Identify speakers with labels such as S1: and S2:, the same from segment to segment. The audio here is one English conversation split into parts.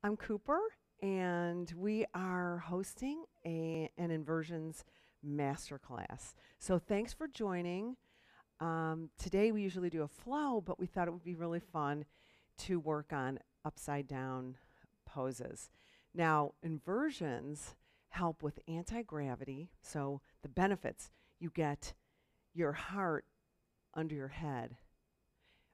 S1: I'm Cooper, and we are hosting an Inversions Masterclass. So thanks for joining. Today we usually do a flow, but we thought it would be really fun to work on upside down poses. Now, inversions help with anti-gravity. So the benefits, you get your heart under your head,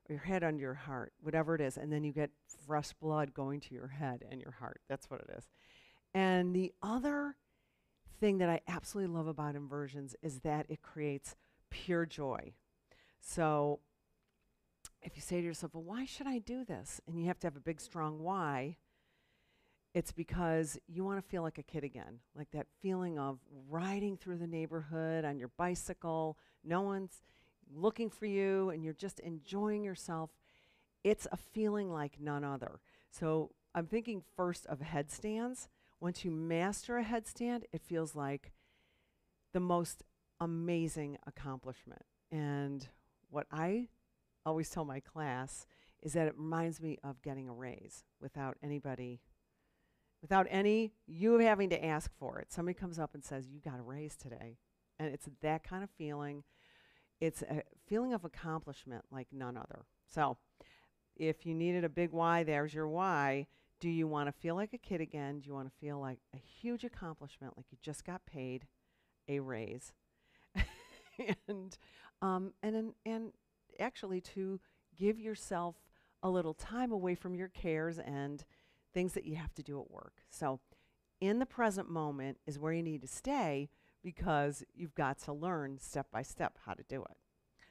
S1: or your head under your heart, whatever it is, and then you get fresh blood going to your head and your heart. That's what it is. And the other thing that I absolutely love about inversions is that it creates pure joy. So if you say to yourself, well, why should I do this? And you have to have a big, strong why. It's because you want to feel like a kid again, like that feeling of riding through the neighborhood on your bicycle. No one's looking for you, and you're just enjoying yourself. It's a feeling like none other. So I'm thinking first of headstands. Once you master a headstand, it feels like the most amazing accomplishment. And what I always tell my class is that it reminds me of getting a raise without any you having to ask for it. Somebody comes up and says, you got a raise today. And it's that kind of feeling. It's a feeling of accomplishment like none other. So if you needed a big why, there's your why. Do you want to feel like a kid again? Do you want to feel like a huge accomplishment, like you just got paid a raise? and and actually to give yourself a little time away from your cares and things that you have to do at work. So in the present moment is where you need to stay because you've got to learn step by step how to do it.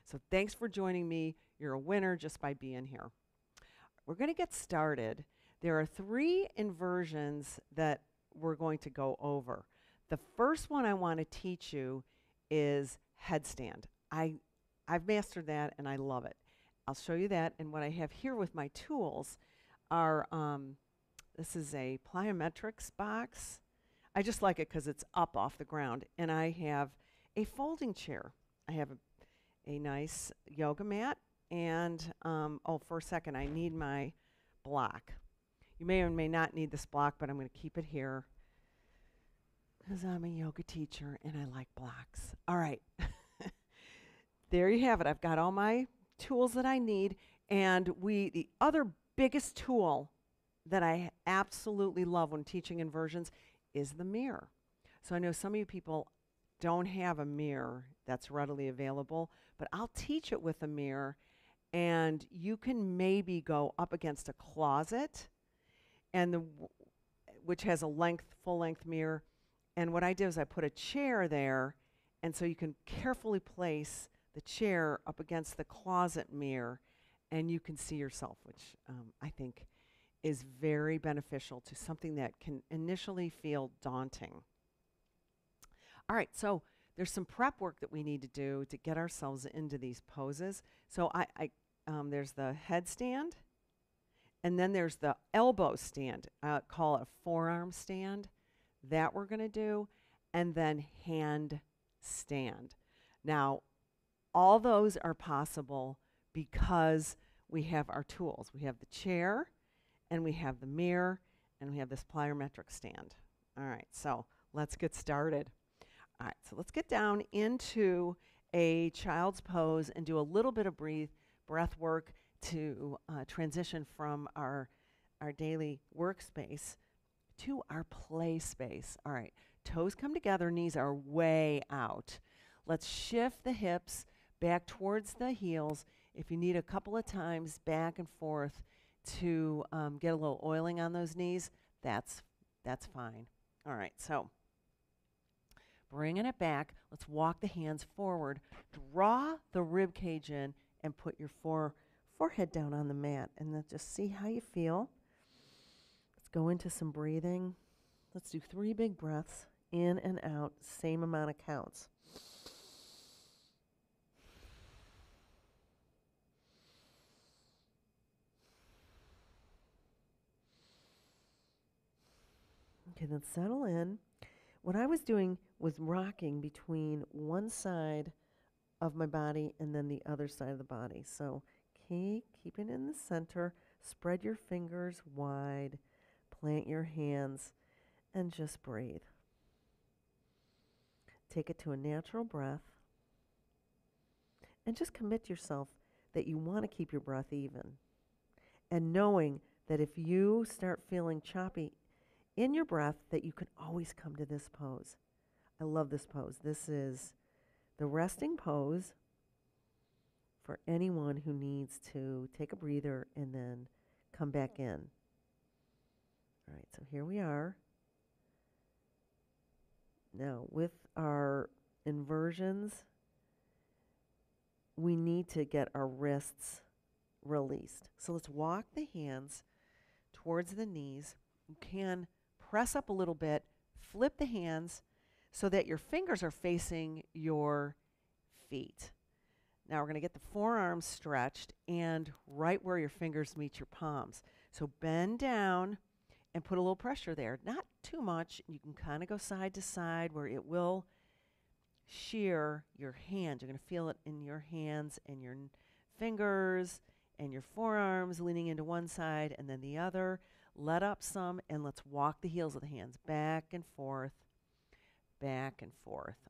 S1: So thanks for joining me. You're a winner just by being here. We're going to get started. There are 3 inversions that we're going to go over. The first one I want to teach you is headstand. I've mastered that and I love it. I'll show you that. And what I have here with my tools are, this is a plyometrics box. I just like it because it's up off the ground. And I have a folding chair. I have a nice yoga mat. And, oh, for a second, I need my block. You may or may not need this block, but I'm going to keep it here because I'm a yoga teacher and I like blocks. All right. There you have it. I've got all my tools that I need. And the other biggest tool that I absolutely love when teaching inversions is the mirror. So I know some of you people don't have a mirror that's readily available, but I'll teach it with a mirror. And you can maybe go up against a closet, and which has a full length mirror. And what I did is I put a chair there, and so you can carefully place the chair up against the closet mirror, and you can see yourself, which I think is very beneficial to something that can initially feel daunting. All right, so there's some prep work that we need to do to get ourselves into these poses. So there's the headstand, and then there's the elbow stand. I call it a forearm stand. That we're going to do, and then handstand. Now, all those are possible because we have our tools. We have the chair, and we have the mirror, and we have this plyometric stand. All right, so let's get started. All right, so let's get down into a child's pose and do a little bit of breath work to transition from our daily workspace to our play space. All right, toes come together, knees are way out. Let's shift the hips back towards the heels. If you need a couple of times back and forth to get a little oiling on those knees, that's fine. All right, so bringing it back, let's walk the hands forward, draw the rib cage in, and put your forehead down on the mat, and then just see how you feel. Let's go into some breathing. Let's do 3 big breaths, in and out, same amount of counts. Okay, then settle in. What I was doing was rocking between one side of my body and then the other side of the body. So keep it in the center. Spread your fingers wide.
S2: plant your hands and just breathe. Take it to a natural breath. And just commit yourself that you want to keep your breath even. And knowing that if you start feeling choppy in your breath, that you can always come to this pose. I love this pose. This is the resting pose for anyone who needs to take a breather and then come back in. All right, so here we are. Now, with our inversions, we need to get our wrists released. So let's walk the hands towards the knees. You can press up a little bit, flip the hands so that your fingers are facing your feet. Now we're going to get the forearms stretched and right where your fingers meet your palms. So bend down and put a little pressure there. Not too much. You can kind of go side to side where it will shear your hand. You're going to feel it in your hands and your fingers and your forearms leaning into one side and then the other. Let up some and let's walk the heels of the hands back and forth,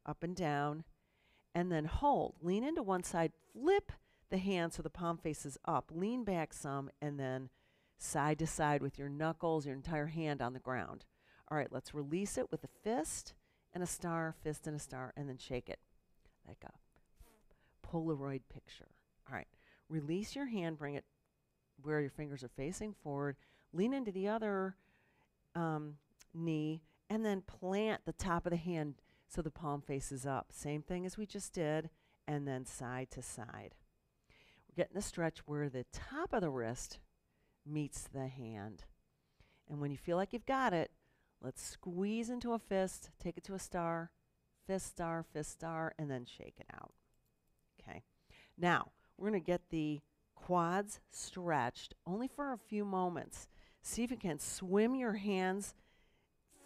S2: up and down. And then hold. Lean into one side. Flip the hand so the palm faces up. Lean back some and then side to side with your knuckles, your entire hand on the ground. All right, let's release it with a fist and a star, fist and a star, and then shake it like a Polaroid picture. All right, release your hand. Bring it where your fingers are facing forward. Lean into the other knee and then plant the top of the hand so the palm faces up. Same thing as we just did, and then side to side. We're getting a stretch where the top of the wrist meets the hand. And when you feel like you've got it, let's squeeze into a fist, take it to a star, fist, star, and then shake it out. Okay. Now, we're going to get the quads stretched only for a few moments. See if you can swim your hands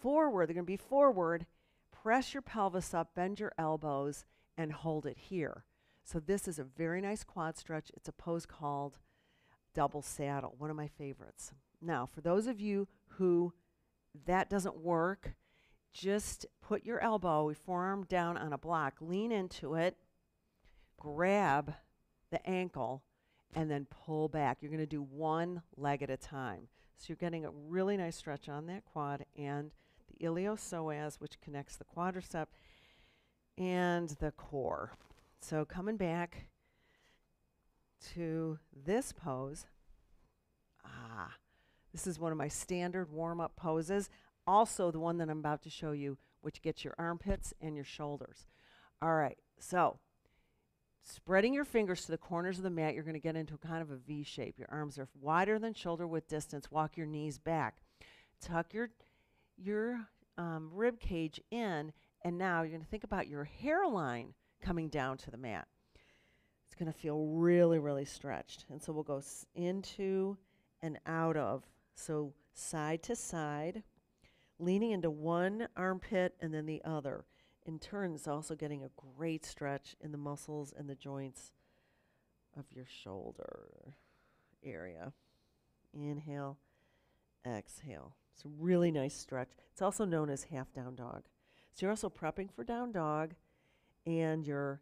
S2: forward. They're going to be forward. Press your pelvis up, bend your elbows, and hold it here. So this is a very nice quad stretch. It's a pose called double saddle, one of my favorites. Now, for those of you who that doesn't work, just put your elbow, your forearm down on a block, lean into it, grab the ankle, and then pull back. You're going to do one leg at a time. So you're getting a really nice stretch on that quad and the iliopsoas, which connects the quadricep and the core. So coming back to this pose. This is one of my standard warm-up poses. Also the one that I'm about to show you, which gets your armpits and your shoulders. All right, so spreading your fingers to the corners of the mat, you're going to get into kind of a V shape. Your arms are wider than shoulder width distance. Walk your knees back. Tuck your rib cage in, and now you're going to think about your hairline coming down to the mat. It's going to feel really, really stretched. And so we'll go into and out of. So side to side, leaning into one armpit and then the other. In turn, it's also getting a great stretch in the muscles and the joints of your shoulder area. Inhale, exhale. It's a really nice stretch. It's also known as half down dog. So you're also prepping for down dog and your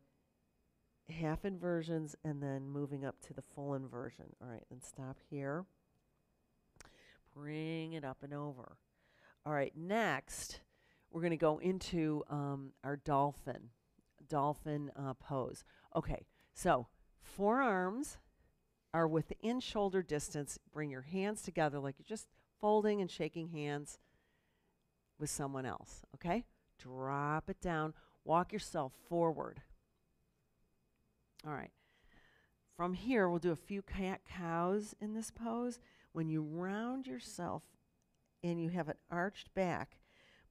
S2: half inversions and then moving up to the full inversion. All right, then stop here. Bring it up and over. All right, next we're going to go into our dolphin pose. Okay, so forearms are within shoulder distance. Bring your hands together like you're just folding and shaking hands with someone else, okay? Drop it down. Walk yourself forward. All right. From here, we'll do a few cat-cows in this pose. When you round yourself and you have an arched back,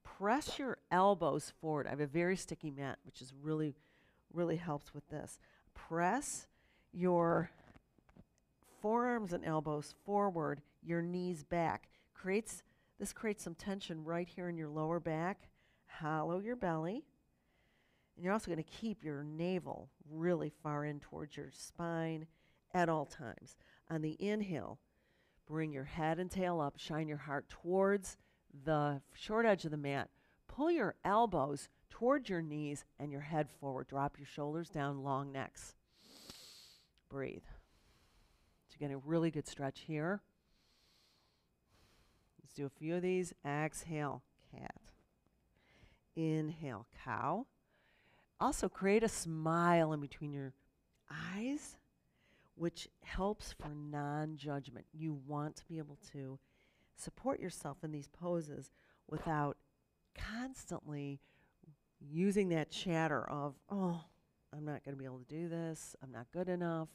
S2: press your elbows forward. I have a very sticky mat, which is really helps with this. Press your forearms and elbows forward, your knees back. This creates some tension right here in your lower back. Hollow your belly. And you're also going to keep your navel really far in towards your spine at all times. On the inhale, Bring your head and tail up. Shine your heart towards the short edge of the mat. Pull your elbows toward your knees and your head forward. Drop your shoulders down, long necks. Breathe. So you're getting a really good stretch here. Let's do a few of these. Exhale, cat. Inhale, cow. Also create a smile in between your eyes, which helps for non-judgment. You want to be able to support yourself in these poses without constantly using that chatter of, oh, I'm not going to be able to do this. I'm not good enough.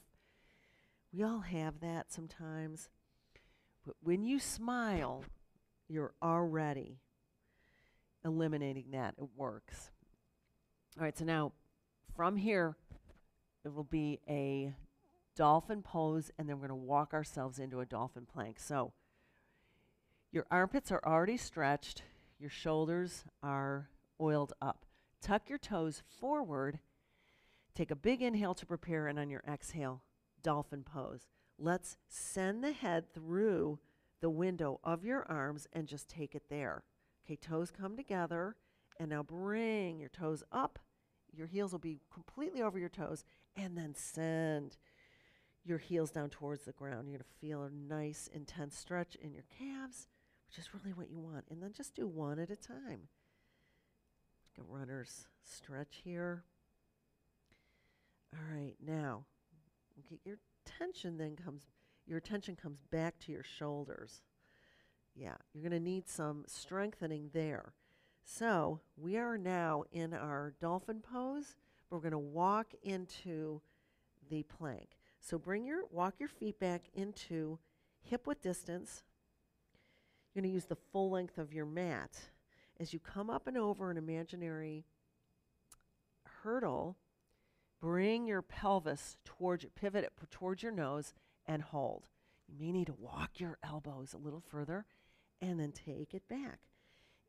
S2: We all have that sometimes. But when you smile, you're already eliminating that. It works. All right, so now from here, it will be a dolphin pose, and then we're going to walk ourselves into a dolphin plank. So your armpits are already stretched. Your shoulders are oiled up. Tuck your toes forward. Take a big inhale to prepare, and on your exhale, dolphin pose. Let's send the head through the window of your arms and just take it there. Okay, toes come together, and now bring your toes up. Your heels will be completely over your toes, and then send your heels down towards the ground. You're going to feel a nice, intense stretch in your calves, which is really what you want. And then just do one at a time. Like a runner's stretch here. All right, now get your attention your attention comes back to your shoulders. Yeah, you're going to need some strengthening there. So we are now in our dolphin pose. We're going to walk into the plank. So walk your feet back into hip width distance. You're going to use the full length of your mat. As you come up and over an imaginary hurdle, bring your pelvis pivot it towards your nose and hold. You may need to walk your elbows a little further and then take it back.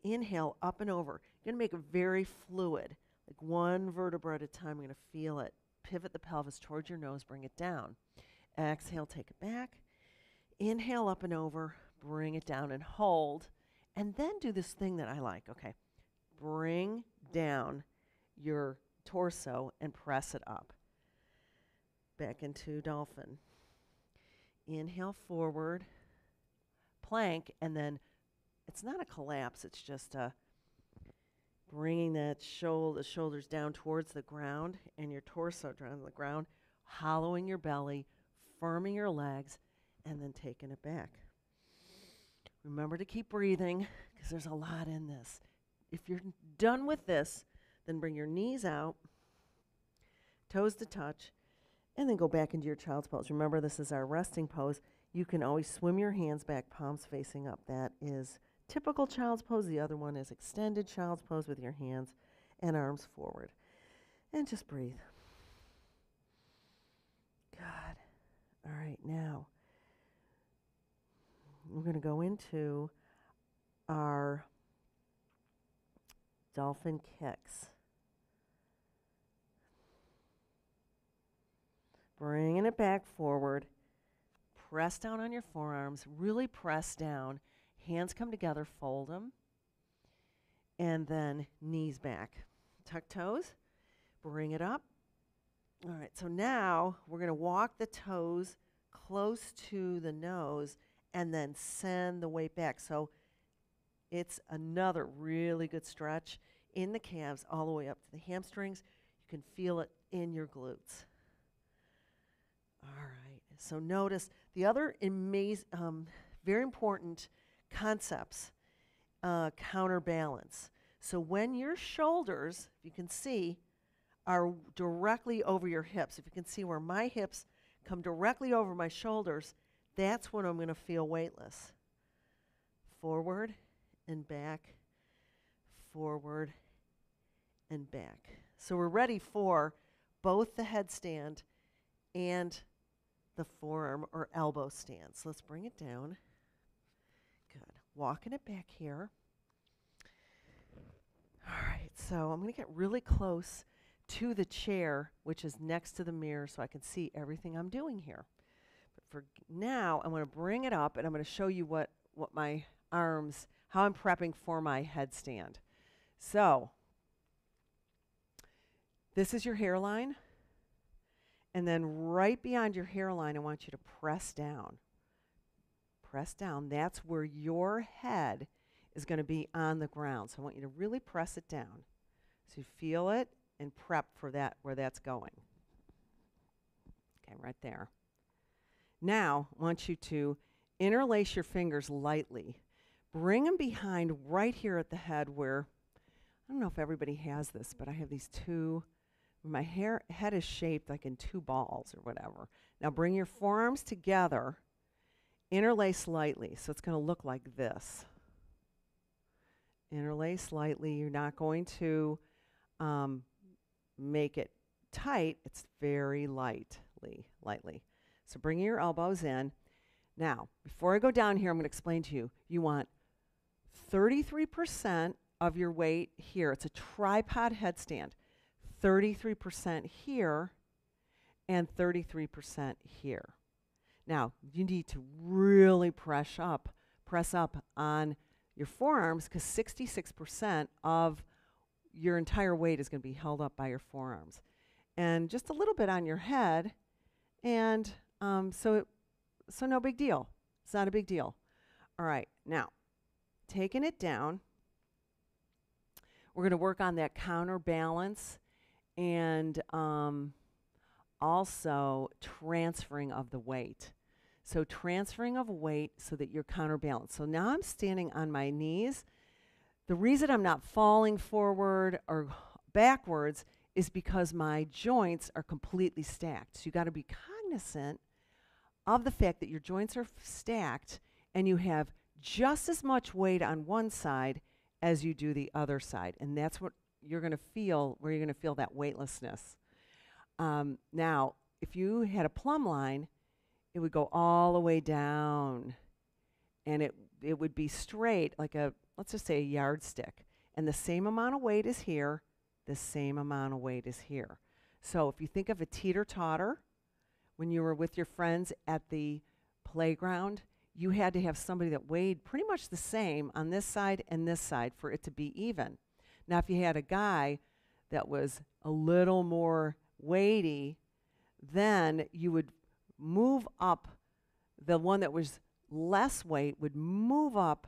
S2: Inhale, up and over. You're going to make it very fluid, like one vertebra at a time. You're going to feel it. Pivot the pelvis towards your nose, bring it down. Exhale, take it back. Inhale, up and over, bring it down and hold. And then do this thing that I like. Okay, bring down your torso and press it up. Back into dolphin. Inhale forward, plank, and then it's not a collapse, it's just bringing the shoulders down towards the ground and your torso down to the ground, hollowing your belly, firming your legs, and then taking it back. Remember to keep breathing because there's a lot in this. If you're done with this, then bring your knees out, toes to touch, and then go back into your child's pose. Remember, this is our resting pose. You can always swim your hands back, palms facing up. That is typical child's pose. The other one is extended child's pose with your hands and arms forward. And just breathe. Good. All right, now we're going to go into our Dolphin Kicks. Bringing it back forward. Press down on your forearms. Really press down. Hands come together, fold them. And then knees back. Tuck toes. Bring it up. All right, so now we're going to walk the toes close to the nose and then send the weight back. So it's another really good stretch in the calves all the way up to the hamstrings. You can feel it in your glutes. All right, so notice the other very important concepts, counterbalance. So when your shoulders, if you can see, are directly over your hips, if you can see where my hips come directly over my shoulders, that's when I'm going to feel weightless. Forward and back, forward and back. So we're ready for both the headstand and the forearm or elbow stand. So let's bring it down. Good. Walking it back here. All right, so I'm going to get really close to the chair, which is next to the mirror, so I can see everything I'm doing here. But for now, I'm going to bring it up, and I'm going to show you what my arms, how I'm prepping for my headstand. So this is your hairline. And then right beyond your hairline, I want you to press down. Press down. That's where your head is going to be on the ground. So I want you to really press it down. So you feel it and prep for that, where that's going. Okay, right there. Now, I want you to interlace your fingers lightly. Bring them behind right here at the head where, I don't know if everybody has this, but I have these two, my head is shaped like in two balls or whatever. Now bring your forearms together, interlace lightly. So it's going to look like this. Interlace lightly. You're not going to make it tight. It's very lightly. So bring your elbows in. Now, before I go down here, I'm going to explain to you. You want 33% of your weight here. It's a tripod headstand. 33% here and 33% here. Now, you need to really press up on your forearms, because 66% of your entire weight is going to be held up by your forearms. And just a little bit on your head, and so no big deal. It's not a big deal. All right, now, taking it down, we're going to work on that counterbalance and also transferring of the weight. So transferring of weight so that you're counterbalanced. So now I'm standing on my knees. The reason I'm not falling forward or backwards is because my joints are completely stacked. So you got to be cognizant of the fact that your joints are stacked and you have just as much weight on one side as you do the other side. And that's what you're going to feel, where you're going to feel that weightlessness. Now, if you had a plumb line, it would go all the way down, and it would be straight, like let's just say a yardstick. And the same amount of weight is here, the same amount of weight is here. So if you think of a teeter-totter, when you were with your friends at the playground, you had to have somebody that weighed pretty much the same on this side and this side for it to be even. Now, if you had a guy that was a little more weighty, then you would move up. The one that was less weight would move up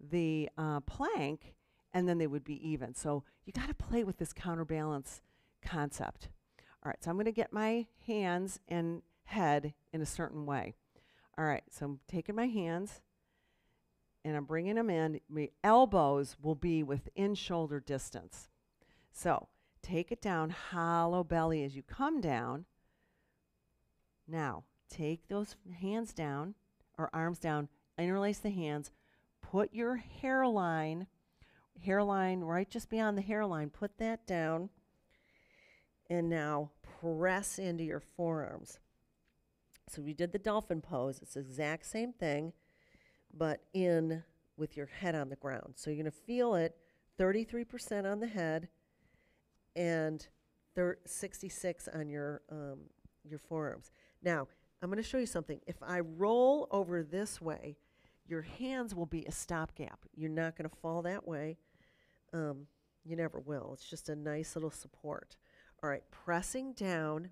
S2: the plank, and then they would be even. So you got to play with this counterbalance concept. All right, so I'm going to get my hands and head in a certain way. All right, so I'm taking my hands, and I'm bringing them in. My elbows will be within shoulder distance. So take it down, hollow belly as you come down. Now, take those hands down, or arms down, interlace the hands, put your hairline right just beyond the hairline, put that down, and now press into your forearms. So we did the dolphin pose. It's the exact same thing, but in with your head on the ground. So you're going to feel it 33% on the head and 66 on your forearms. Now, I'm going to show you something. If I roll over this way, your hands will be a stopgap. You're not going to fall that way. You never will. It's just a nice little support. All right, pressing down,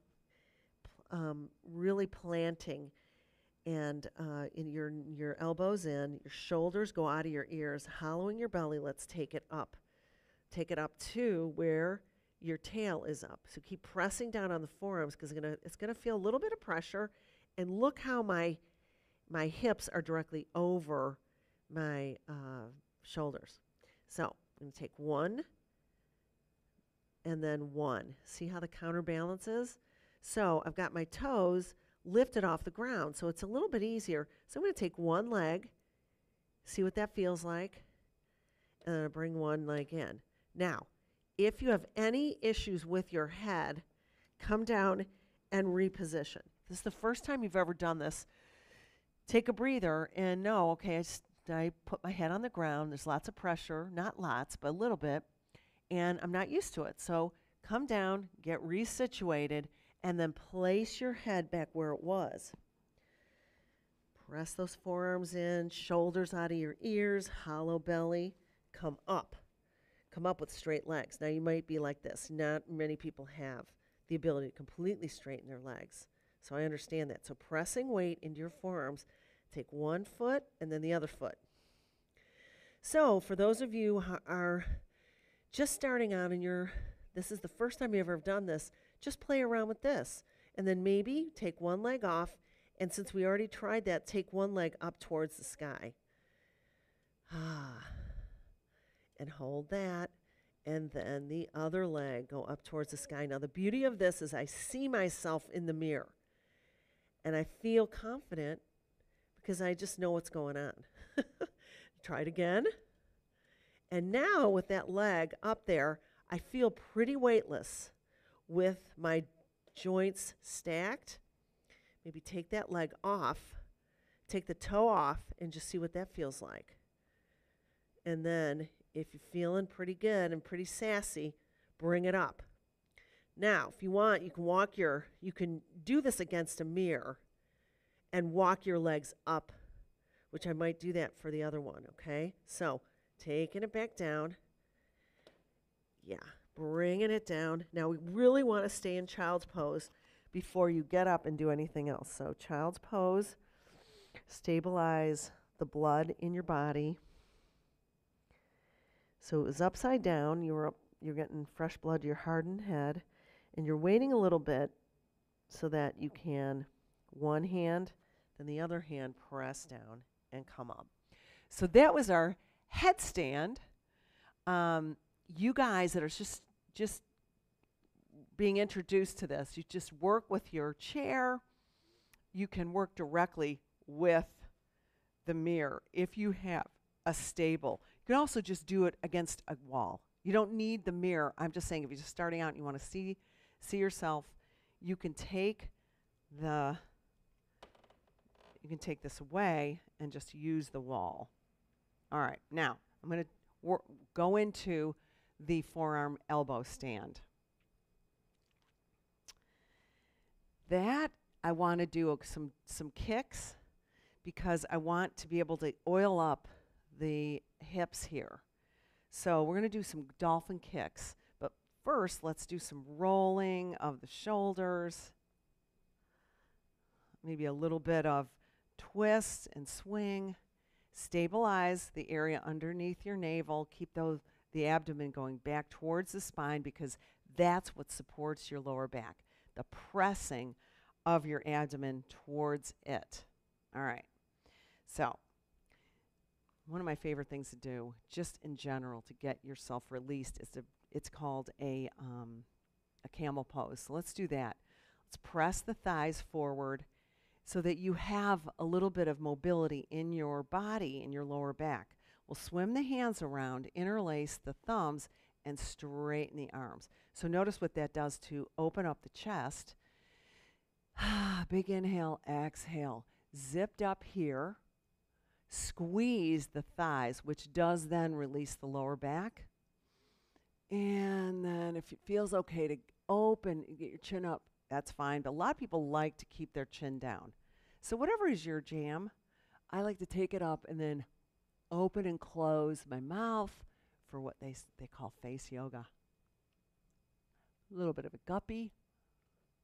S2: really planting, and in your elbows in, your shoulders go out of your ears, hollowing your belly. Let's take it up. Take it up to where your tail is up. So keep pressing down on the forearms, because it's gonna feel a little bit of pressure. And look how my hips are directly over my shoulders. So I'm gonna take one and then one. See how the counterbalance is? So I've got my toes lifted off the ground, so it's a little bit easier. So I'm going to take one leg, see what that feels like, and then I bring one leg in. Now, if you have any issues with your head, come down and reposition. If this is the first time you've ever done this, take a breather and know, okay, I put my head on the ground. There's lots of pressure, not lots, but a little bit, and I'm not used to it. So come down, get resituated, and then place your head back where it was. Press those forearms in, shoulders out of your ears, hollow belly. Come up. Come up with straight legs. Now you might be like this. Not many people have the ability to completely straighten their legs. So I understand that. So pressing weight into your forearms, take one foot and then the other foot. So for those of you who are just starting out and this is the first time you've ever done this, just play around with this. And then maybe take one leg off, and since we already tried that, take one leg up towards the sky. And hold that. And then the other leg, go up towards the sky. Now the beauty of this is I see myself in the mirror. And I feel confident because I just know what's going on. Try it again. And now with that leg up there, I feel pretty weightless with my joints stacked. Maybe take that leg off, take the toe off, and just see what that feels like. And then if you're feeling pretty good and pretty sassy, bring it up. Now, if you want, you can do this against a mirror and walk your legs up, which I might do that for the other one, okay? So, taking it back down. Yeah, bringing it down. Now, we really want to stay in child's pose before you get up and do anything else. So, child's pose, stabilize the blood in your body. So it was upside down. You're getting fresh blood to your hardened head, and you're waiting a little bit so that you can one hand, then the other hand press down and come up. So that was our headstand. You guys that are just being introduced to this, you just work with your chair. You can work directly with the mirror if you have a stable. You can also just do it against a wall. You don't need the mirror. I'm just saying if you're just starting out and you want to see yourself, you can take this away and just use the wall. All right, now I'm going to go into the forearm elbow stand. That I want to do some kicks because I want to be able to oil up the hips here. So we're going to do some dolphin kicks, but first let's do some rolling of the shoulders, maybe a little bit of twist and swing. Stabilize the area underneath your navel. Keep the abdomen going back towards the spine because that's what supports your lower back, the pressing of your abdomen towards it. All right, so one of my favorite things to do, just in general, to get yourself released it's called a camel pose. So let's do that. Let's press the thighs forward so that you have a little bit of mobility in your body, in your lower back. We'll swim the hands around, interlace the thumbs, and straighten the arms. So notice what that does to open up the chest. Big inhale, exhale. Zipped up here. Squeeze the thighs, which does then release the lower back. And then if it feels okay to open, get your chin up, that's fine. But a lot of people like to keep their chin down. So whatever is your jam, I like to take it up and then open and close my mouth for what they call face yoga. A little bit of a guppy.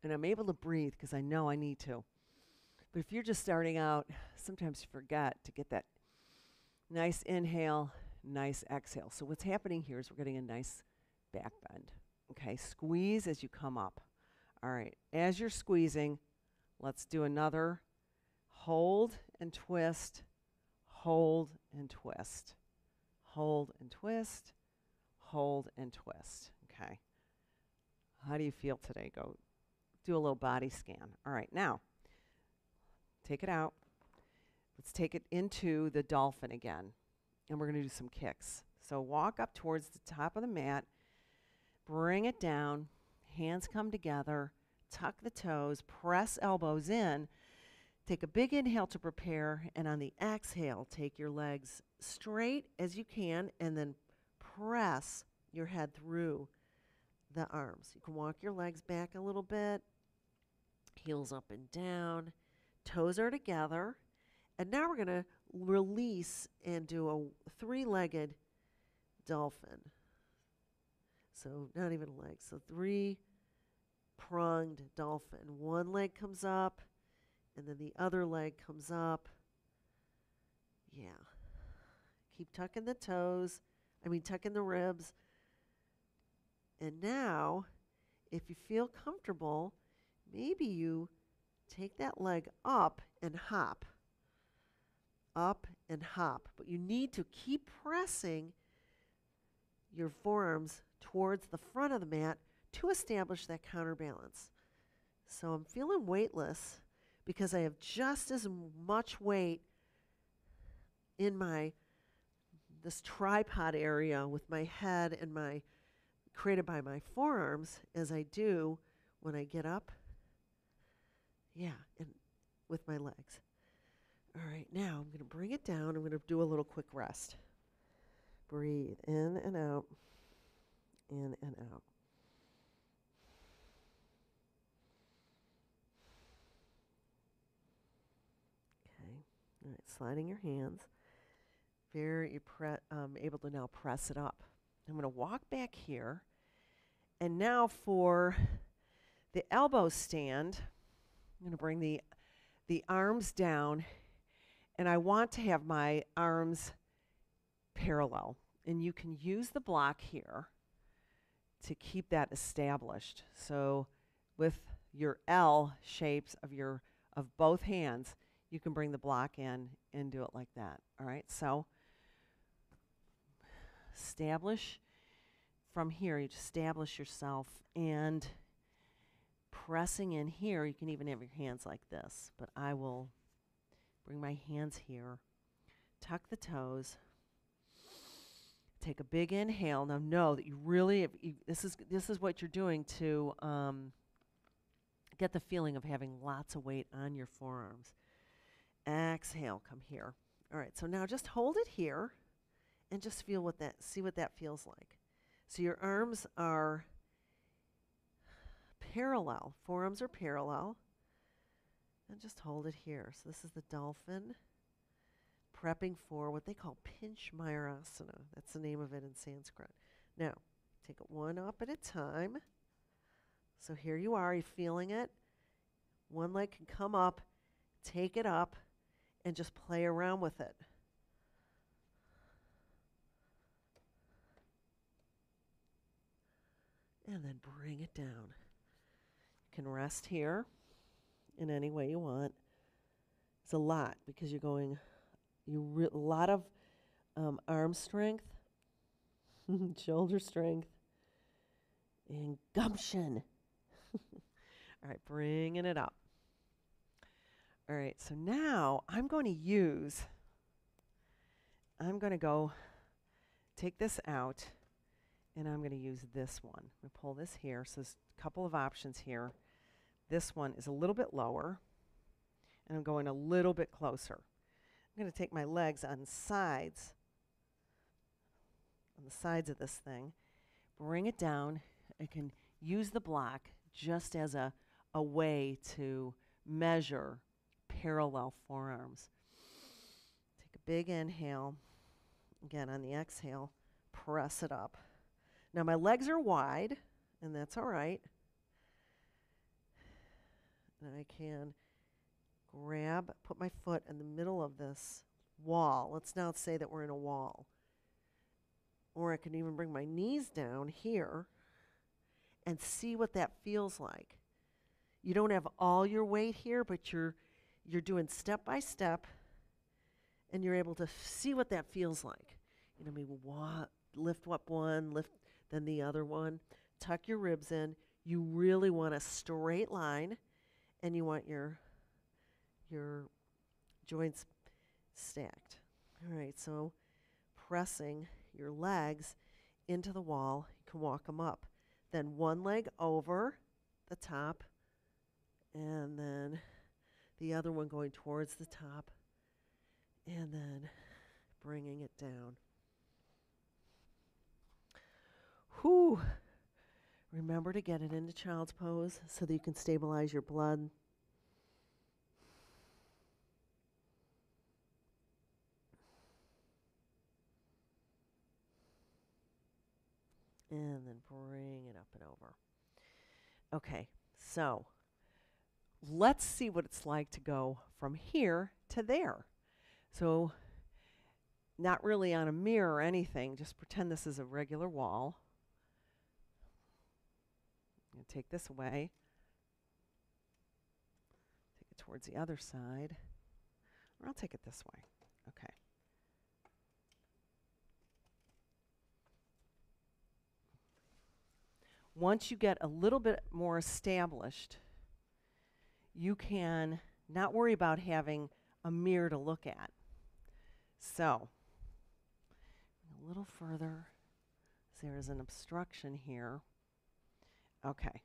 S2: And I'm able to breathe because I know I need to. But if you're just starting out, sometimes you forget to get that nice inhale, nice exhale. So what's happening here is we're getting a nice back bend. Okay, squeeze as you come up. All right, as you're squeezing, let's do another hold and twist, hold and twist, hold and twist, hold and twist. Okay, how do you feel today? Go do a little body scan. All right, now take it out. Let's take it into the dolphin again. And we're going to do some kicks. So walk up towards the top of the mat. Bring it down. Hands come together. Tuck the toes. Press elbows in. Take a big inhale to prepare. And on the exhale, take your legs straight as you can. And then press your head through the arms. You can walk your legs back a little bit. Heels up and down. Toes are together. And now we're going to release and do a three-legged dolphin. So not even a leg. So 3 pronged dolphin. One leg comes up, and then the other leg comes up. Yeah. Keep tucking the toes. Tucking the ribs. And now, if you feel comfortable, maybe you take that leg up and hop. Up and hop. But you need to keep pressing your forearms towards the front of the mat to establish that counterbalance. So I'm feeling weightless because I have just as much weight in this tripod area with my head and created by my forearms as I do when I get up. Yeah, and with my legs. All right, now I'm going to bring it down. I'm going to do a little quick rest. Breathe in and out, in and out. Okay, all right, sliding your hands. You're able to now press it up. I'm going to walk back here. And now for the elbow stand, I'm going to bring the arms down. And I want to have my arms parallel. And you can use the block here to keep that established. So with your L shapes of both hands, you can bring the block in and do it like that. All right, so establish from here. You just establish yourself and pressing in here. You can even have your hands like this, but I will bring my hands here. Tuck the toes. Take a big inhale. Now know that you really, this is what you're doing to get the feeling of having lots of weight on your forearms. Exhale, come here. All right, so now just hold it here and just see what that feels like. So your arms are parallel. Forearms are parallel. And just hold it here. So this is the dolphin, prepping for what they call pinch mayurasana. That's the name of it in Sanskrit. Now, take it one up at a time. So here you are. You're feeling it. One leg can come up, take it up, and just play around with it. And then bring it down. You can rest here in any way you want. It's a lot because you're going, a lot of arm strength, shoulder strength, and gumption. All right, bringing it up. All right, so now I'm going to go take this out, and I'm going to use this one. I'm going to pull this here. So there's a couple of options here. This one is a little bit lower, and I'm going a little bit closer. I'm going to take my legs on the sides of this thing, bring it down. I can use the block just as a way to measure parallel forearms. Take a big inhale. Again, on the exhale, press it up. Now my legs are wide, and that's all right. And I can put my foot in the middle of this wall. Let's now say that we're in a wall. Or I can even bring my knees down here and see what that feels like. You don't have all your weight here, but you're doing step by step, and you're able to see what that feels like. Maybe lift up one, lift then the other one. Tuck your ribs in. You really want a straight line, and you want your joints stacked. All right, so pressing your legs into the wall, you can walk them up. Then one leg over the top, and then the other one going towards the top, and then bringing it down. Whew. Remember to get it into child's pose so that you can stabilize your blood. And then bring it up and over. Okay, so let's see what it's like to go from here to there. So not really on a mirror or anything, just pretend this is a regular wall. I'm going to take this away. Take it towards the other side. Or I'll take it this way. Okay. Once you get a little bit more established, you can not worry about having a mirror to look at. So, a little further. There is an obstruction here. Okay,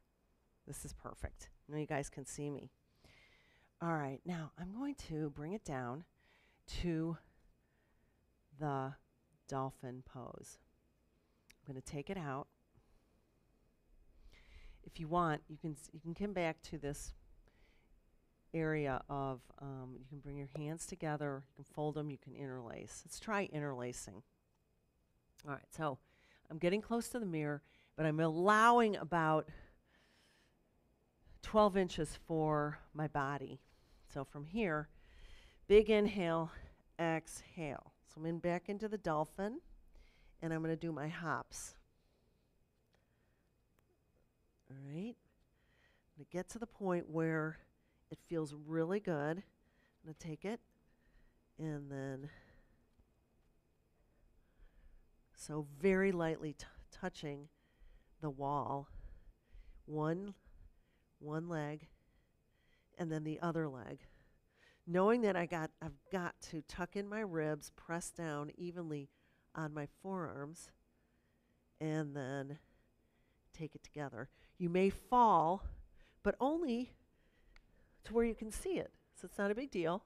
S2: this is perfect. Now you guys can see me. All right, now I'm going to bring it down to the Dolphin Pose. I'm going to take it out. If you want, you can come back to this area of, you can bring your hands together, you can fold them, you can interlace. Let's try interlacing. All right, so I'm getting close to the mirror, but I'm allowing about 12 inches for my body. So from here, big inhale, exhale. So I'm back into the dolphin, and I'm going to do my hops. All right. I'm going to get to the point where it feels really good. I'm going to take it, and then, so very lightly touching the wall. One leg, and then the other leg. Knowing that I've got to tuck in my ribs, press down evenly on my forearms, and then take it together. You may fall, but only to where you can see it. So it's not a big deal.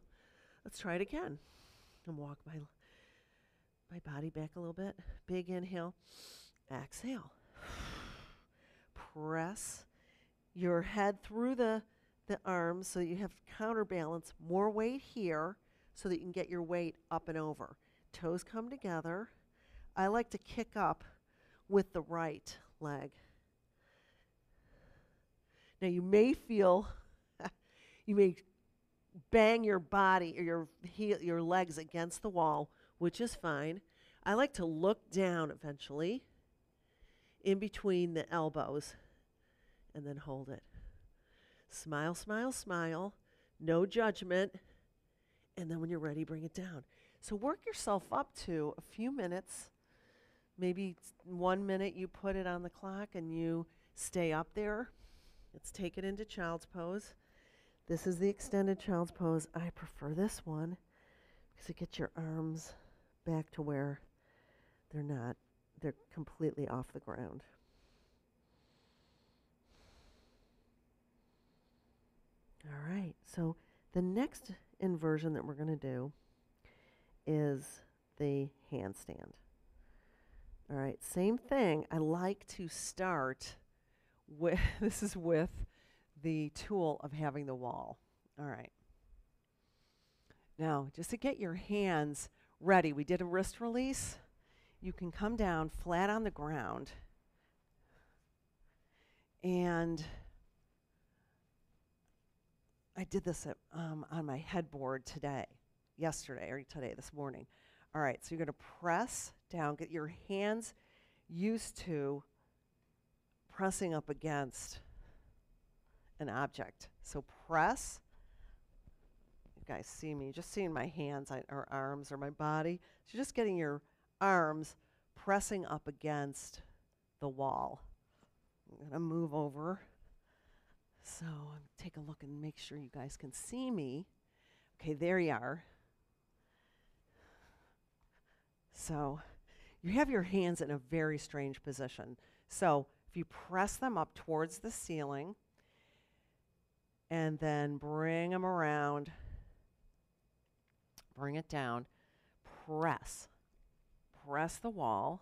S2: Let's try it again. And walk my body back a little bit. Big inhale, exhale. Press your head through the arms so that you have counterbalance, more weight here so that you can get your weight up and over. Toes come together. I like to kick up with the right leg. Now you may feel, you may bang your body or your legs against the wall, which is fine. I like to look down eventually in between the elbows and then hold it. Smile, smile, smile. No judgment. And then when you're ready, bring it down. So work yourself up to a few minutes. Maybe 1 minute you put it on the clock and you stay up there. Let's take it into child's pose. This is the extended child's pose. I prefer this one because it gets your arms back to where they're completely off the ground. All right, so the next inversion that we're going to do is the handstand. All right, same thing. I like to start with, this is with the tool of having the wall. All right. Now, just to get your hands ready, we did a wrist release. You can come down flat on the ground and I did this on my headboard this morning. All right, so you're going to press down, get your hands used to pressing up against an object. So press. You guys see me, just seeing my hands or arms or my body. So just getting your arms pressing up against the wall. I'm going to move over. So take a look and make sure you guys can see me. Okay, there you are. So you have your hands in a very strange position. So if you press them up towards the ceiling and then bring them around, bring it down, press the wall.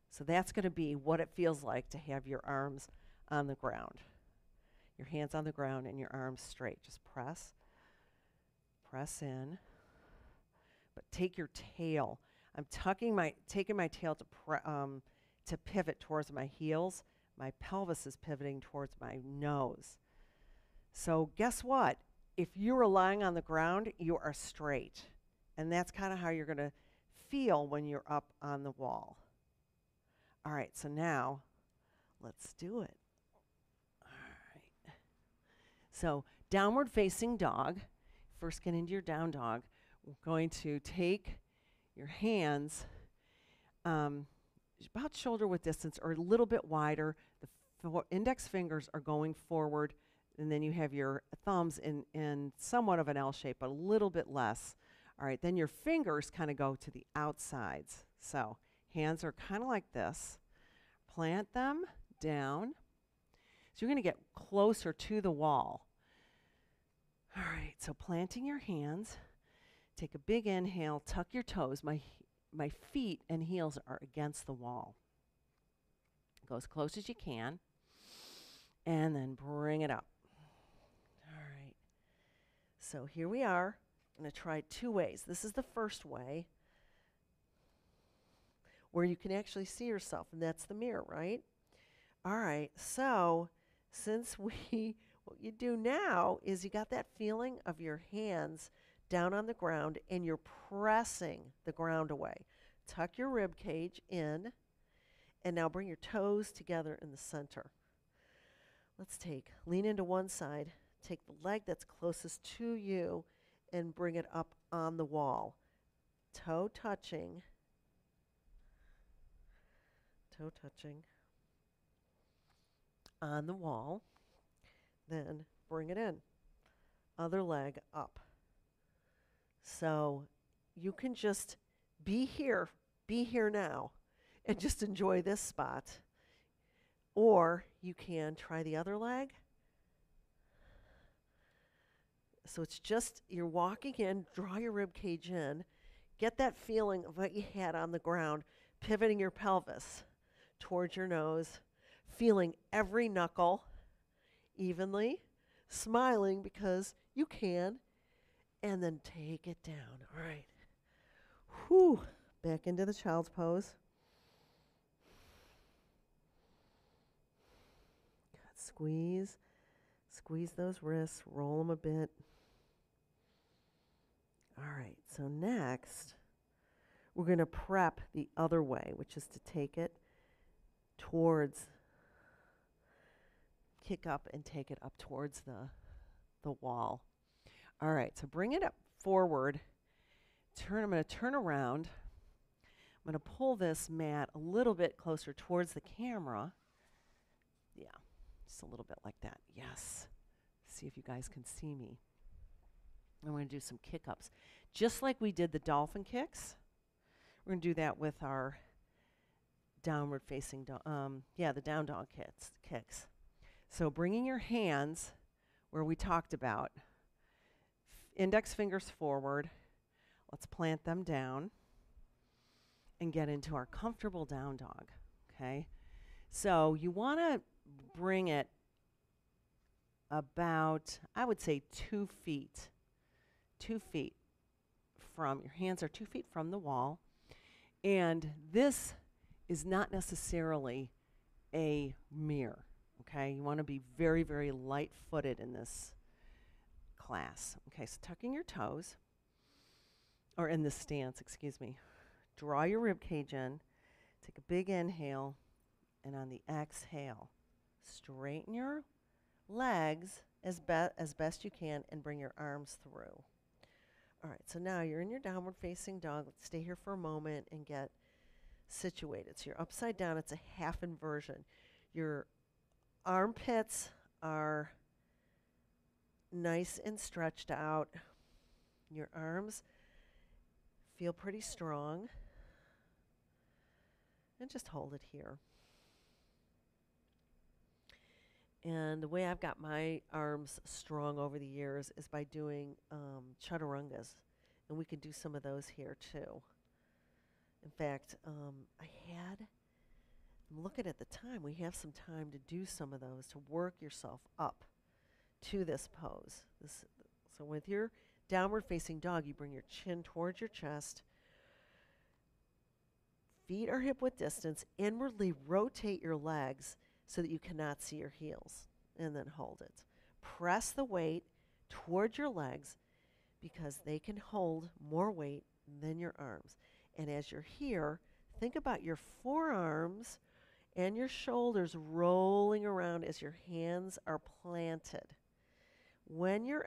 S2: So that's going to be what it feels like to have your arms on the ground. Your hands on the ground and your arms straight. Just press in. But take your tail. I'm taking my tail to pivot towards my heels. My pelvis is pivoting towards my nose. So guess what? If you're lying on the ground, you are straight. And that's kind of how you're going to feel when you're up on the wall. All right, so now let's do it. All right. So downward facing dog. First get into your down dog. We're going to take your hands about shoulder width distance or a little bit wider. The index fingers are going forward, and then you have your thumbs in somewhat of an L shape, but a little bit less. All right, then your fingers kind of go to the outsides. So hands are kind of like this. Plant them down. So you're going to get closer to the wall. All right, so planting your hands. Take a big inhale, tuck your toes. My feet and heels are against the wall. Go as close as you can, and then bring it up. All right, so here we are. I'm going to try 2 ways. This is the first way where you can actually see yourself, and that's the mirror, right? All right, so since what you do now is you got that feeling of your hands down on the ground and you're pressing the ground away. Tuck your rib cage in, and now bring your toes together in the center. Let's lean into one side, take the leg that's closest to you, and bring it up on the wall. Toe touching on the wall. Then bring it in. Other leg up. So you can just be here now, and just enjoy this spot. Or you can try the other leg. So it's just, you're walking in, draw your rib cage in, get that feeling of what you had on the ground, pivoting your pelvis towards your nose, feeling every knuckle evenly, smiling because you can, and then take it down. All right. Whew. Back into the child's pose. Good. Squeeze those wrists, roll them a bit. All right, so next, we're going to prep the other way, which is to take it towards, kick up and take it up towards the wall. All right, so bring it up forward. I'm going to turn around. I'm going to pull this mat a little bit closer towards the camera. Yeah, just a little bit like that. Yes. See if you guys can see me. I'm going to do some kick-ups. Just like we did the Dolphin Kicks, we're going to do that with our downward facing, the down dog kicks. So bringing your hands where we talked about, index fingers forward. Let's plant them down and get into our comfortable down dog, okay? So you want to bring it about, I would say 2 feet. 2 feet from, your hands are 2 feet from the wall. And this is not necessarily a mirror, okay? You want to be very, very light-footed in this class. Okay, so tucking your toes, or in this stance, excuse me. Draw your rib cage in, take a big inhale, and on the exhale, straighten your legs as best you can and bring your arms through. All right, so now you're in your downward facing dog. Let's stay here for a moment and get situated. So you're upside down. It's a half inversion. Your armpits are nice and stretched out. Your arms feel pretty strong. And just hold it here. And the way I've got my arms strong over the years is by doing chaturangas. And we can do some of those here too. In fact, I'm looking at the time, we have some time to do some of those, to work yourself up to this pose. So with your downward facing dog, you bring your chin towards your chest. feet are hip width distance. Inwardly rotate your legs so that you cannot see your heels. And then hold it. Press the weight towards your legs because they can hold more weight than your arms. And as you're here, think about your forearms and your shoulders rolling around as your hands are planted. When your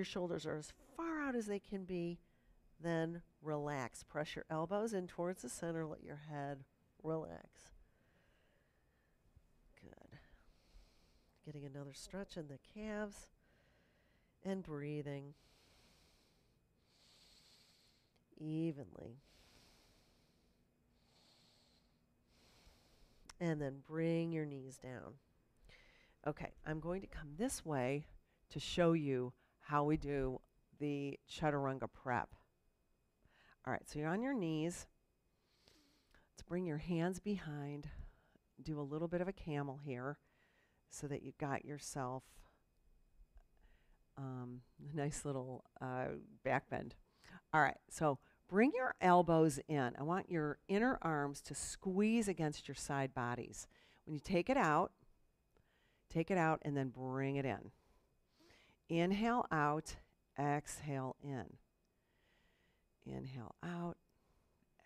S2: shoulders are as far out as they can be, then relax. Press your elbows in towards the center. Let your head relax. Good. Getting another stretch in the calves and breathing evenly. And then bring your knees down. Okay, I'm going to come this way to show you how we do the Chaturanga Prep. All right, so you're on your knees. Let's bring your hands behind. Do a little bit of a camel here so that you've got yourself a nice little back bend. All right, so bring your elbows in. I want your inner arms to squeeze against your side bodies. When you take it out, and then bring it in. Inhale out, exhale in. Inhale out,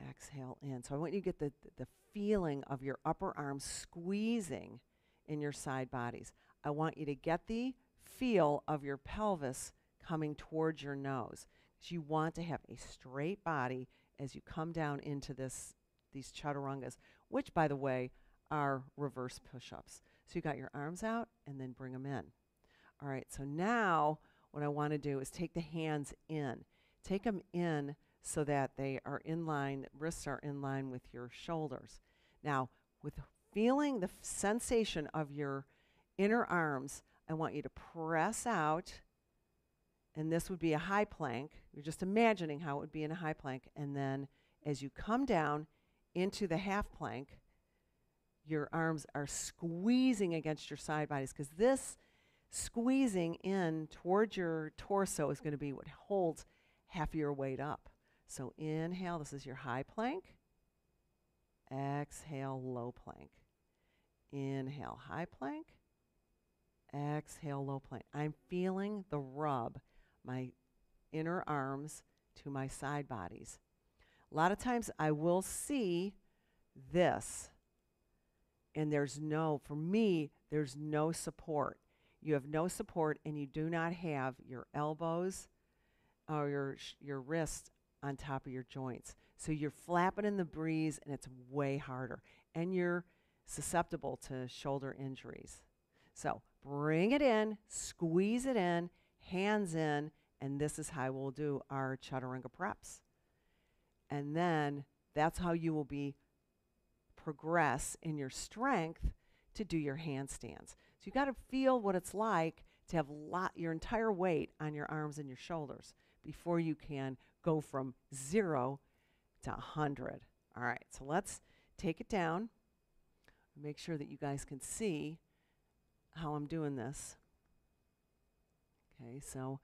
S2: exhale in. So I want you to get the feeling of your upper arms squeezing in your side bodies. I want you to get the feel of your pelvis coming towards your nose. So you want to have a straight body as you come down into these chaturangas, which, by the way, are reverse push-ups. So you got your arms out and then bring them in. All right, so now what I want to do is take the hands in. Take them in so that they are in line, wrists are in line with your shoulders. Now, with feeling the sensation of your inner arms, I want you to press out, and this would be a high plank. You're just imagining how it would be in a high plank. And then as you come down into the half plank, your arms are squeezing against your side bodies, because this squeezing in towards your torso is going to be what holds half of your weight up. So inhale, this is your high plank. Exhale, low plank. Inhale, high plank. Exhale, low plank. I'm feeling the rub, my inner arms to my side bodies. A lot of times I will see this, and for me, there's no support. You have no support, and you do not have your elbows or your wrist on top of your joints. So you're flapping in the breeze, and it's way harder. And you're susceptible to shoulder injuries. So bring it in, squeeze it in, hands in, and this is how we'll do our Chaturanga Preps. And then that's how you will progress in your strength to do your handstands. So you got to feel what it's like to have your entire weight on your arms and your shoulders before you can go from 0 to 100. All right, so let's take it down. Make sure that you guys can see how I'm doing this. Okay, so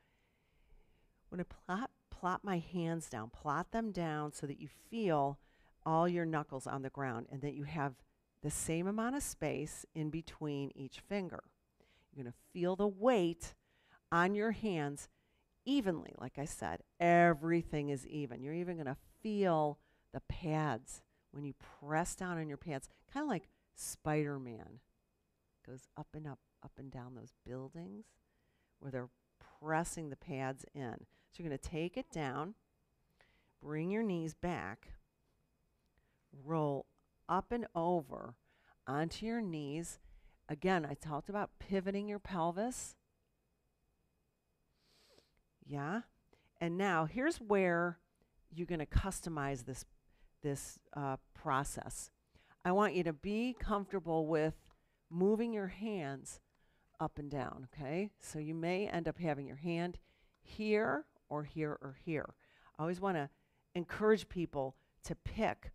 S2: when I plot my hands down, plot them down so that you feel all your knuckles on the ground, and that you have the same amount of space in between each finger. You're going to feel the weight on your hands evenly. Like I said, everything is even. You're even going to feel the pads when you press down on your pads, kind of like Spider-Man goes up and up, up and down those buildings where they're pressing the pads in. So you're going to take it down, bring your knees back, roll up and over onto your knees. Again, I talked about pivoting your pelvis. Yeah. And now here's where you're going to customize this process. I want you to be comfortable with moving your hands up and down, okay? So you may end up having your hand here or here or here. I always want to encourage people to pick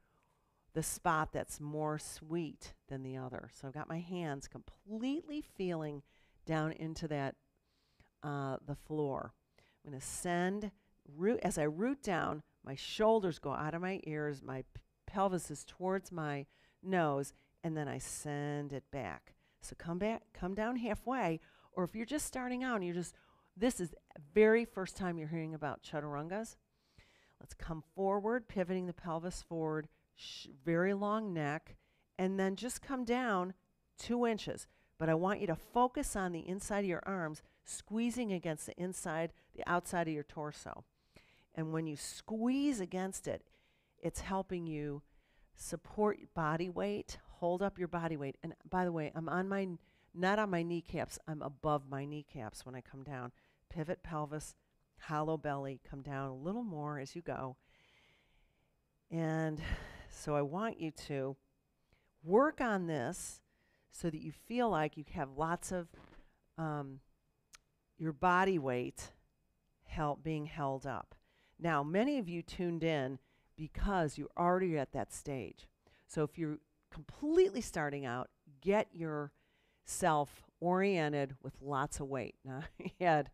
S2: the spot that's more sweet than the other. So I've got my hands completely feeling down into that the floor. I'm going to as I root down, my shoulders go out of my ears, my pelvis is towards my nose, and then I send it back. So come back, come down halfway, or if you're just starting out and this is the very first time you're hearing about chaturangas, let's come forward, pivoting the pelvis forward, very long neck, and then just come down 2 inches. But I want you to focus on the inside of your arms, squeezing against the outside of your torso. And when you squeeze against it, it's helping you support your body weight, hold up your body weight. And by the way, I'm not on my kneecaps, I'm above my kneecaps when I come down. Pivot pelvis, hollow belly, come down a little more as you go. And so I want you to work on this so that you feel like you have lots of your body weight being held up. Now, many of you tuned in because you're already at that stage. So if you're completely starting out, get yourself oriented with lots of weight. Now, I had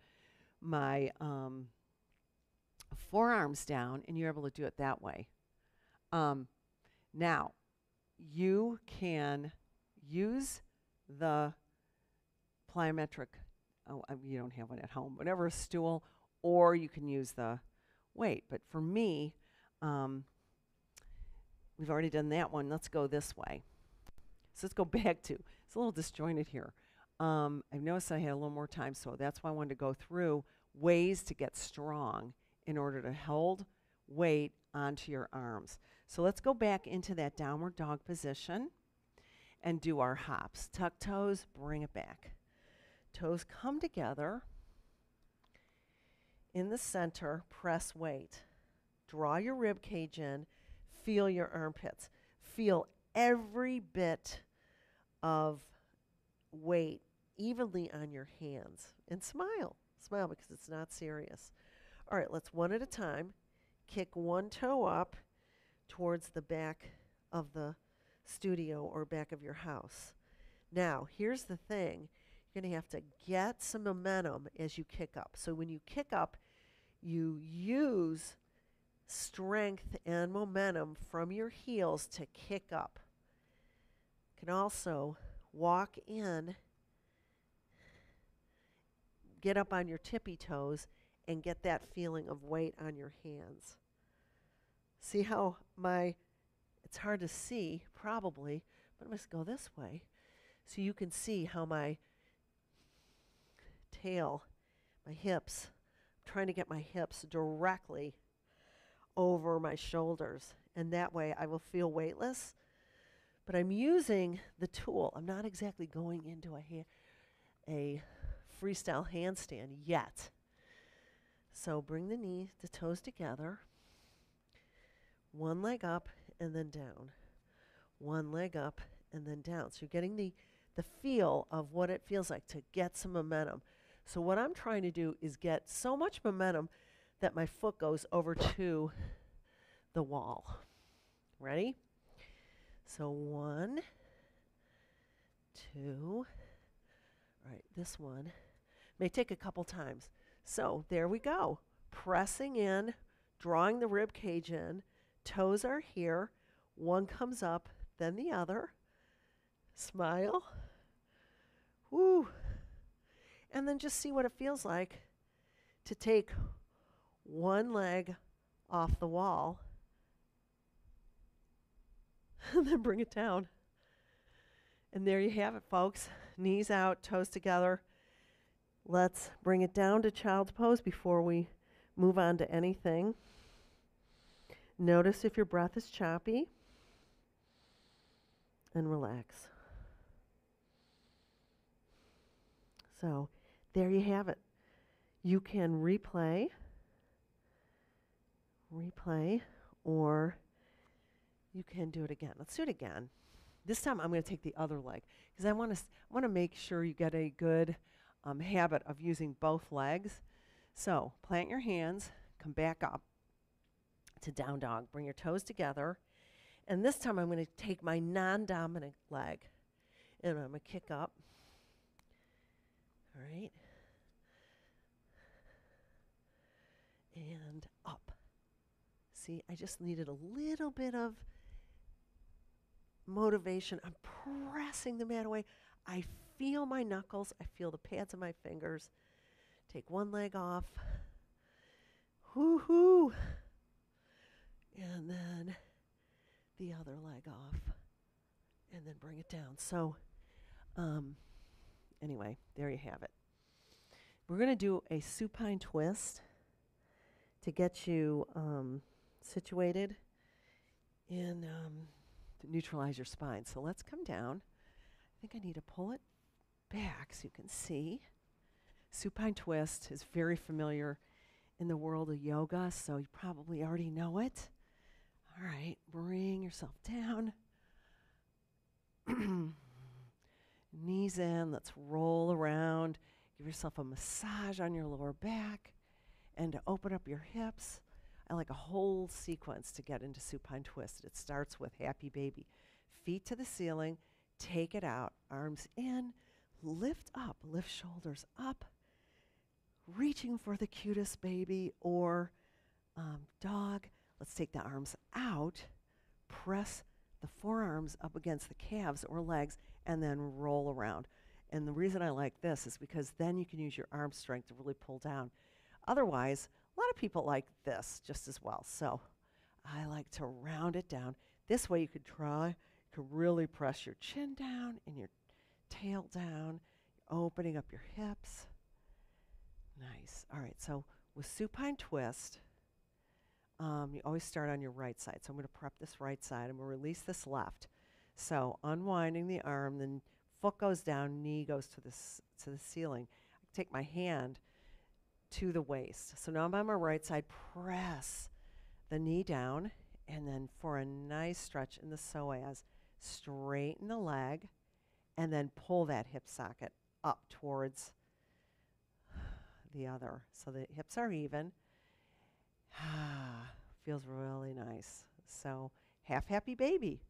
S2: my forearms down, and you're able to do it that way. Now, you can use the plyometric, you don't have one at home, whatever, a stool, or you can use the weight. But for me, we've already done that one. Let's go this way. So let's go back to, it's a little disjointed here. I've noticed I had a little more time, so that's why I wanted to go through ways to get strong in order to hold weight onto your arms. So let's go back into that downward dog position and do our hops. Tuck toes, bring it back. Toes come together. In the center, press weight. Draw your rib cage in. Feel your armpits. Feel every bit of weight evenly on your hands. And smile. Smile because it's not serious. All right, let's one at a time. Kick one toe up towards the back of the studio or back of your house. Now, here's the thing. You're going to have to get some momentum as you kick up. So when you kick up, you use strength and momentum from your heels to kick up. You can also walk in, get up on your tippy toes, and get that feeling of weight on your hands. See how it's hard to see probably, but I'm going to go this way so you can see how my tail, my hips, I'm trying to get my hips directly over my shoulders, and that way I will feel weightless, but I'm using the tool. I'm not exactly going into a freestyle handstand yet. So bring the toes together, one leg up and then down, one leg up and then down. So you're getting the feel of what it feels like to get some momentum. So what I'm trying to do is get so much momentum that my foot goes over to the wall. Ready? So 1, 2, all right, this one may take a couple times. So there we go. Pressing in, drawing the rib cage in, toes are here, one comes up, then the other. Smile. Woo. And then just see what it feels like to take one leg off the wall and then bring it down. And there you have it, folks. Knees out, toes together. Let's bring it down to child's pose before we move on to anything. Notice if your breath is choppy and relax. So there you have it. You can replay, or you can do it again. Let's do it again. This time I'm going to take the other leg because I want to make sure you get a good habit of using both legs. So plant your hands, come back up to down dog. Bring your toes together. And this time I'm going to take my non-dominant leg and I'm going to kick up. All right. And up. See, I just needed a little bit of motivation. I'm pressing the mat away. I feel my knuckles. I feel the pads of my fingers. Take one leg off. Whoo-hoo. And then the other leg off. And then bring it down. So, anyway, there you have it. We're going to do a supine twist to get you situated in to neutralize your spine. So let's come down. I think I need to pull it back so you can see. Supine twist is very familiar in the world of yoga, so you probably already know it. All right, bring yourself down. Knees in, let's roll around. Give yourself a massage on your lower back. And to open up your hips, I like a whole sequence to get into supine twist. It starts with happy baby. Feet to the ceiling, take it out, arms in, lift up, lift shoulders up, reaching for the cutest baby or dog. Let's take the arms out, press the forearms up against the calves or legs, and then roll around. And the reason I like this is because then you can use your arm strength to really pull down. Otherwise, a lot of people like this just as well. So I like to round it down. This way you could really press your chin down and your tail down, opening up your hips. Nice. All right, so with supine twist, you always start on your right side. So I'm going to prep this right side. I'm going to release this left. So unwinding the arm, then foot goes down, knee goes to the ceiling. I take my hand to the waist. So now I'm on my right side, press the knee down, and then for a nice stretch in the psoas, straighten the leg, and then pull that hip socket up towards the other. So the hips are even. Feels really nice. So half happy baby.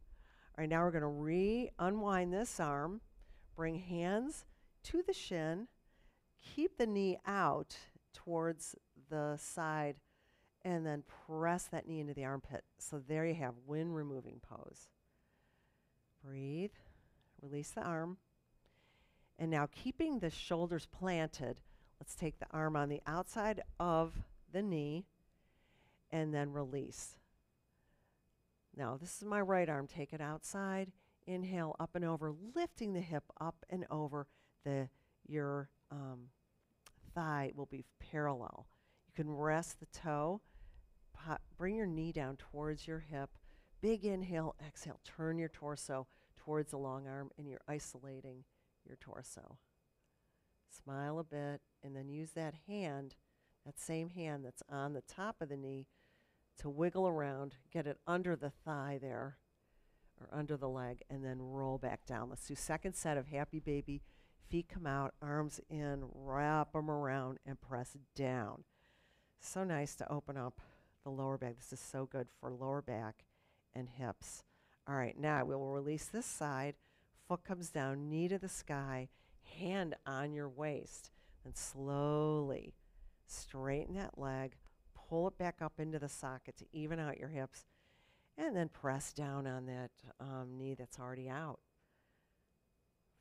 S2: All right, now we're going to unwind this arm, bring hands to the shin, keep the knee out towards the side, and then press that knee into the armpit. So there you have wind removing pose. Breathe, release the arm. And now keeping the shoulders planted, let's take the arm on the outside of the knee and then release. Now this is my right arm. Take it outside. Inhale, up and over, lifting the hip up and over. Your thigh will be parallel. You can rest the toe. Bring your knee down towards your hip. Big inhale, exhale. Turn your torso towards the long arm, and you're isolating your torso. Smile a bit, and then use that hand, that same hand that's on the top of the knee, to wiggle around, get it under the thigh there, or under the leg, and then roll back down. Let's do second set of happy baby. Feet come out, arms in, wrap them around, and press down. So nice to open up the lower back. This is so good for lower back and hips. All right, now we will release this side. Foot comes down, knee to the sky, hand on your waist. And slowly straighten that leg, pull it back up into the socket to even out your hips, and then press down on that knee that's already out.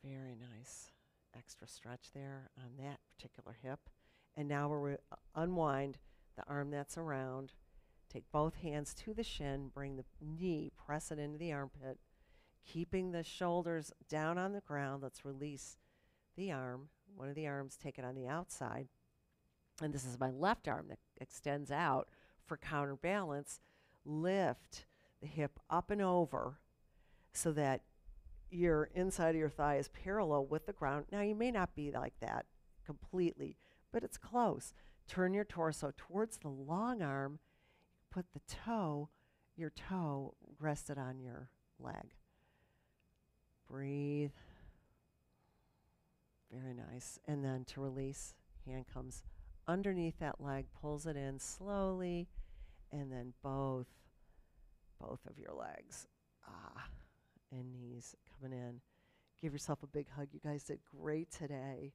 S2: Very nice. Extra stretch there on that particular hip. And now we'll unwind the arm that's around. Take both hands to the shin, bring the knee, press it into the armpit, keeping the shoulders down on the ground. Let's release the arm. One of the arms, take it on the outside. And this is my left arm that extends out for counterbalance. Lift the hip up and over so that your inside of your thigh is parallel with the ground. Now, you may not be like that completely, but it's close. Turn your torso towards the long arm. Put your toe rested on your leg. Breathe. Very nice. And then to release, hand comes underneath that leg, pulls it in slowly, and then both of your legs. And knees coming in. Give yourself a big hug. You guys did great today.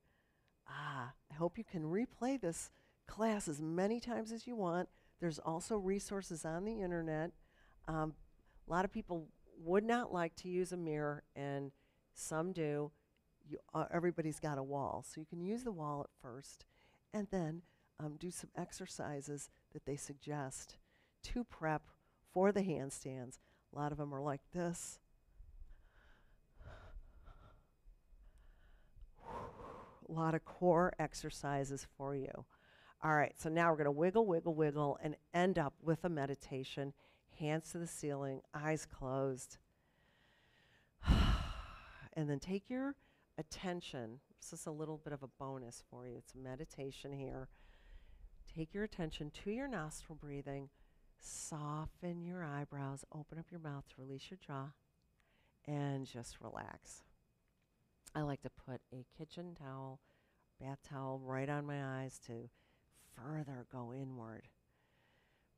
S2: I hope you can replay this class as many times as you want. There's also resources on the internet. A lot of people would not like to use a mirror, and some do, everybody's got a wall. So you can use the wall at first, and then do some exercises that they suggest to prep for the handstands. A lot of them are like this. A lot of core exercises for you. All right, so now we're going to wiggle, wiggle, wiggle, and end up with a meditation. Hands to the ceiling, eyes closed. And then take your attention. This is a little bit of a bonus for you. It's a meditation here. Take your attention to your nostril breathing. Soften your eyebrows. Open up your mouth to release your jaw. And just relax. I like to put a kitchen towel, bath towel right on my eyes to further go inward.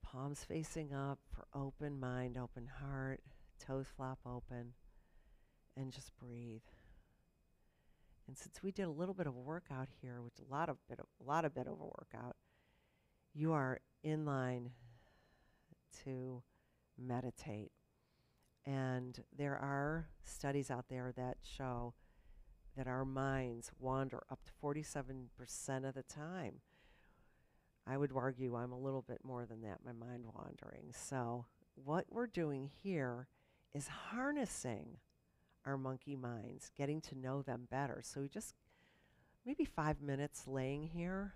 S2: Palms facing up for open mind, open heart, toes flop open, and just breathe. And since we did a little bit of a workout here, which a lot of bit of a workout, you are in line to meditate. And there are studies out there that show that our minds wander up to 47% of the time. I would argue I'm a little bit more than that, my mind wandering. So what we're doing here is harnessing our monkey minds, getting to know them better. So just maybe 5 minutes laying here,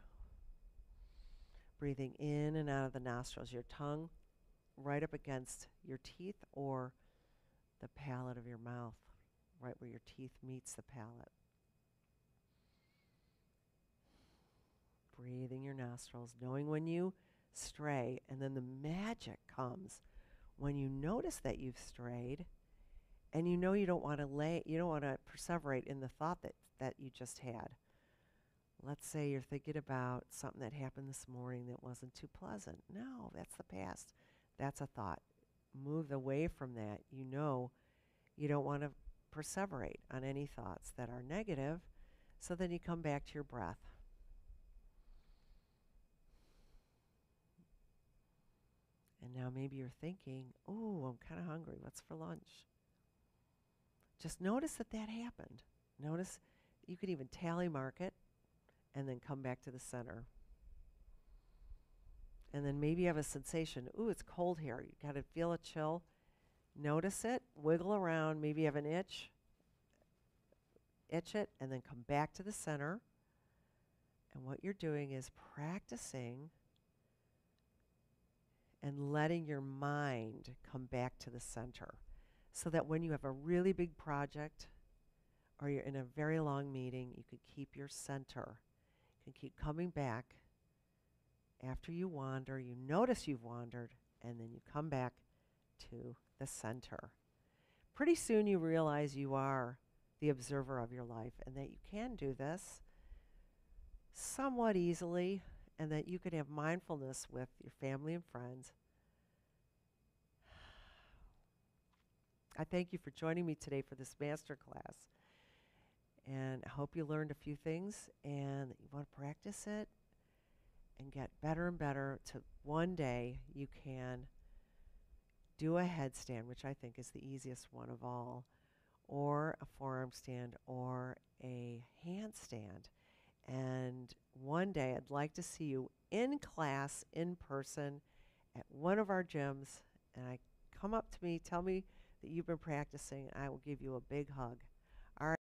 S2: breathing in and out of the nostrils, your tongue right up against your teeth or the palate of your mouth, right where your teeth meets the palate. Breathing your nostrils, knowing when you stray, and then the magic comes when you notice that you've strayed, and you know you don't want to perseverate in the thought that you just had. Let's say you're thinking about something that happened this morning that wasn't too pleasant. No, that's the past. That's a thought. Move away from that. You know you don't want to perseverate on any thoughts that are negative, so then you come back to your breath. And now maybe you're thinking, oh, I'm kind of hungry. What's for lunch? Just notice that happened. Notice you could even tally mark it and then come back to the center. And then maybe you have a sensation, ooh, it's cold here. You got to feel a chill. Notice it, wiggle around, maybe you have an itch it, and then come back to the center. And what you're doing is practicing and letting your mind come back to the center, so that when you have a really big project or you're in a very long meeting, you could keep your center. You can keep coming back after you wander. You notice you've wandered, and then you come back to the center. Pretty soon you realize you are the observer of your life, and that you can do this somewhat easily, and that you can have mindfulness with your family and friends. I thank you for joining me today for this masterclass. And I hope you learned a few things and that you want to practice it and get better and better to one day you can do a headstand, which I think is the easiest one of all, or a forearm stand or a handstand. And one day I'd like to see you in class, in person, at one of our gyms. And come up to me, tell me that you've been practicing, and I will give you a big hug. All right.